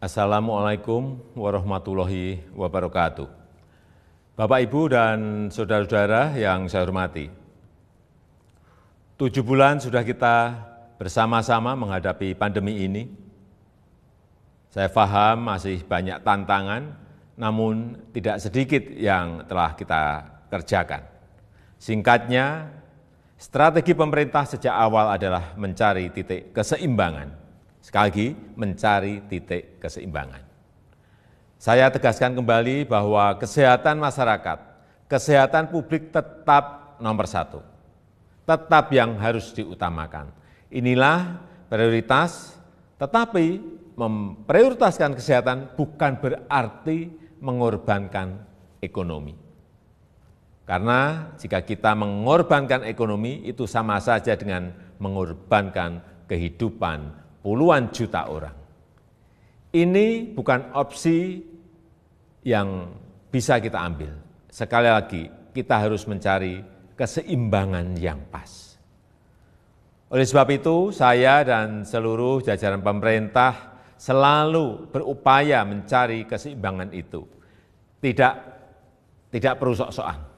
Assalamualaikum warahmatullahi wabarakatuh. Bapak, Ibu, dan saudara-saudara yang saya hormati, 7 bulan sudah kita bersama-sama menghadapi pandemi ini. Saya paham masih banyak tantangan, namun tidak sedikit yang telah kita kerjakan. Singkatnya, strategi pemerintah sejak awal adalah mencari titik keseimbangan. Sekali lagi, mencari titik keseimbangan. Saya tegaskan kembali bahwa kesehatan masyarakat, kesehatan publik tetap nomor 1. Tetap yang harus diutamakan. Inilah prioritas, tetapi memprioritaskan kesehatan bukan berarti mengorbankan ekonomi. Karena jika kita mengorbankan ekonomi, itu sama saja dengan mengorbankan kehidupan puluhan juta orang. Ini bukan opsi yang bisa kita ambil. Sekali lagi, kita harus mencari keseimbangan yang pas. Oleh sebab itu, saya dan seluruh jajaran pemerintah selalu berupaya mencari keseimbangan itu. Tidak perlu sok-sokan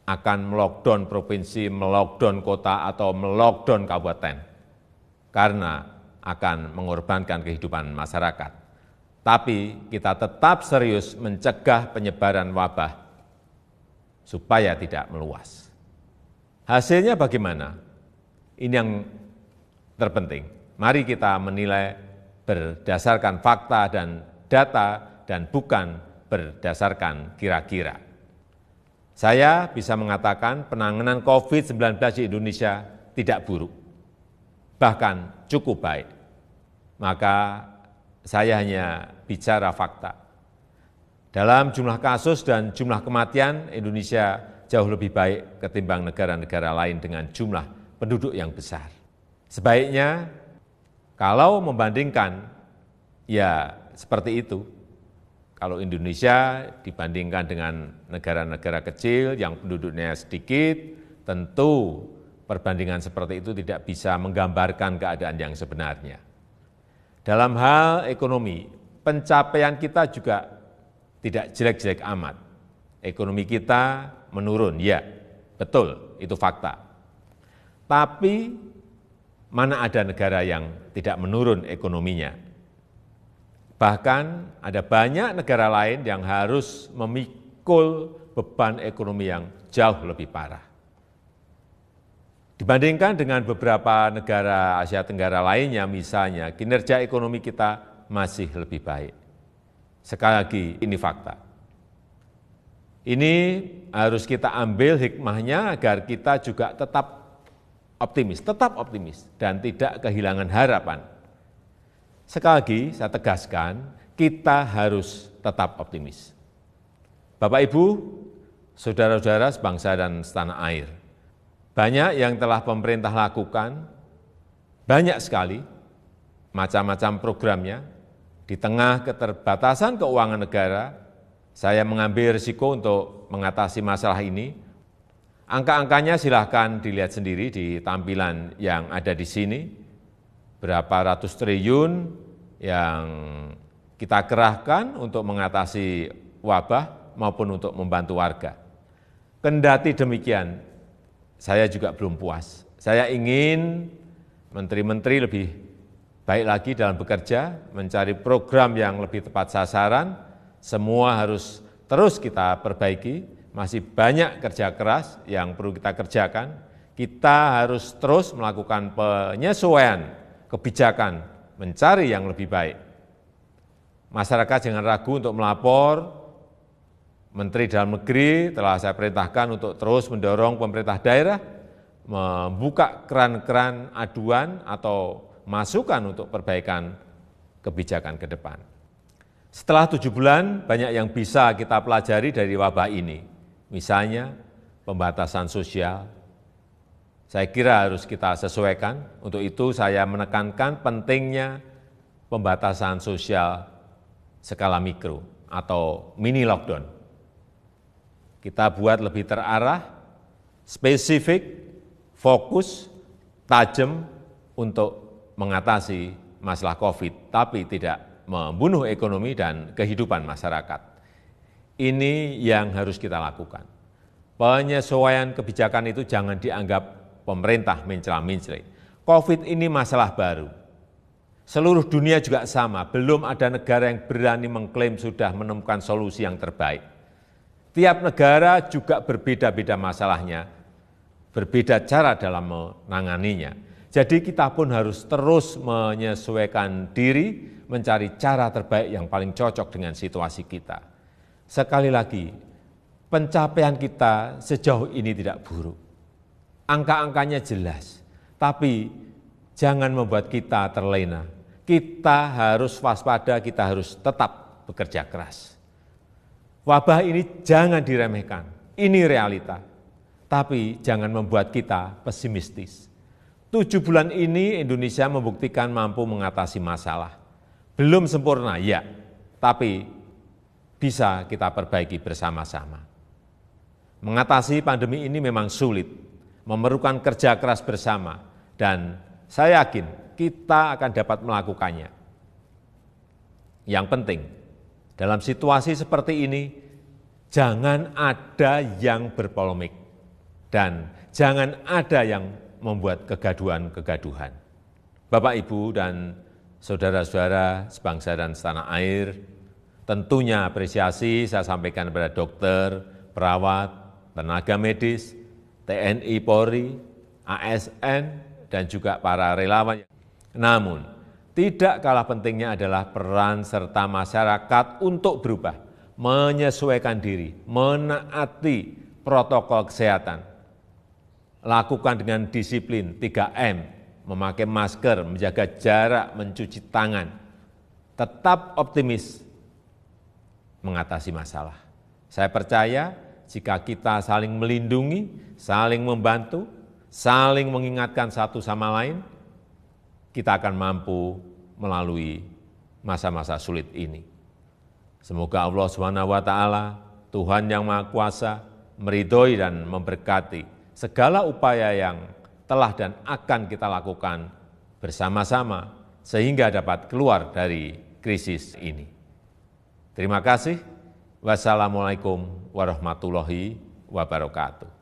akan melockdown provinsi, melockdown kota, atau melockdown kabupaten, karena akan mengorbankan kehidupan masyarakat. Tapi kita tetap serius mencegah penyebaran wabah supaya tidak meluas. Hasilnya bagaimana? Ini yang terpenting. Mari kita menilai berdasarkan fakta dan data dan bukan berdasarkan kira-kira. Saya bisa mengatakan penanganan COVID-19 di Indonesia tidak buruk, bahkan cukup baik. Maka saya hanya bicara fakta. Dalam jumlah kasus dan jumlah kematian, Indonesia jauh lebih baik ketimbang negara-negara lain dengan jumlah penduduk yang besar. Sebaiknya, kalau membandingkan, ya seperti itu. Kalau Indonesia dibandingkan dengan negara-negara kecil yang penduduknya sedikit, tentu perbandingan seperti itu tidak bisa menggambarkan keadaan yang sebenarnya. Dalam hal ekonomi, pencapaian kita juga tidak jelek-jelek amat. Ekonomi kita menurun, ya, betul, itu fakta. Tapi mana ada negara yang tidak menurun ekonominya? Bahkan ada banyak negara lain yang harus memikul beban ekonomi yang jauh lebih parah. Dibandingkan dengan beberapa negara Asia Tenggara lainnya, misalnya, kinerja ekonomi kita masih lebih baik. Sekali lagi, ini fakta. Ini harus kita ambil hikmahnya agar kita juga tetap optimis, dan tidak kehilangan harapan. Sekali lagi, saya tegaskan, kita harus tetap optimis. Bapak, Ibu, saudara-saudara sebangsa dan setanah air, banyak yang telah pemerintah lakukan, banyak sekali macam-macam programnya. Di tengah keterbatasan keuangan negara, saya mengambil risiko untuk mengatasi masalah ini. Angka-angkanya silahkan dilihat sendiri di tampilan yang ada di sini. Berapa ratus triliun yang kita kerahkan untuk mengatasi wabah maupun untuk membantu warga. Kendati demikian, saya juga belum puas. Saya ingin menteri-menteri lebih baik lagi dalam bekerja, mencari program yang lebih tepat sasaran. Semua harus terus kita perbaiki. Masih banyak kerja keras yang perlu kita kerjakan. Kita harus terus melakukan penyesuaian kebijakan, mencari yang lebih baik. Masyarakat jangan ragu untuk melapor. Menteri Dalam Negeri telah saya perintahkan untuk terus mendorong pemerintah daerah membuka keran-keran aduan atau masukan untuk perbaikan kebijakan ke depan. Setelah 7 bulan, banyak yang bisa kita pelajari dari wabah ini. Misalnya, pembatasan sosial. Saya kira harus kita sesuaikan. Untuk itu saya menekankan pentingnya pembatasan sosial skala mikro atau mini lockdown. Kita buat lebih terarah, spesifik, fokus, tajam untuk mengatasi masalah COVID, tapi tidak membunuh ekonomi dan kehidupan masyarakat. Ini yang harus kita lakukan. Penyesuaian kebijakan itu jangan dianggap pemerintah mencela-mencela. COVID ini masalah baru. Seluruh dunia juga sama, belum ada negara yang berani mengklaim sudah menemukan solusi yang terbaik. Tiap negara juga berbeda-beda masalahnya, berbeda cara dalam menanganinya. Jadi kita pun harus terus menyesuaikan diri, mencari cara terbaik yang paling cocok dengan situasi kita. Sekali lagi, pencapaian kita sejauh ini tidak buruk. Angka-angkanya jelas, tapi jangan membuat kita terlena. Kita harus waspada, kita harus tetap bekerja keras. Wabah ini jangan diremehkan, ini realita. Tapi jangan membuat kita pesimistis. 7 bulan ini Indonesia membuktikan mampu mengatasi masalah. Belum sempurna, ya, tapi bisa kita perbaiki bersama-sama. Mengatasi pandemi ini memang sulit, memerlukan kerja keras bersama, dan saya yakin kita akan dapat melakukannya. Yang penting, dalam situasi seperti ini, jangan ada yang berpolemik, dan jangan ada yang membuat kegaduhan-kegaduhan. Bapak, Ibu, dan saudara-saudara sebangsa dan setanah air, tentunya apresiasi saya sampaikan kepada dokter, perawat, tenaga medis, TNI, Polri, ASN, dan juga para relawan. Namun, tidak kalah pentingnya adalah peran serta masyarakat untuk berubah, menyesuaikan diri, menaati protokol kesehatan. Lakukan dengan disiplin 3M, memakai masker, menjaga jarak, mencuci tangan. Tetap optimis mengatasi masalah. Saya percaya jika kita saling melindungi, saling membantu, saling mengingatkan satu sama lain, kita akan mampu melalui masa-masa sulit ini. Semoga Allah SWT, Tuhan yang Maha Kuasa, meridhoi dan memberkati segala upaya yang telah dan akan kita lakukan bersama-sama sehingga dapat keluar dari krisis ini. Terima kasih. Wassalamualaikum warahmatullahi wabarakatuh.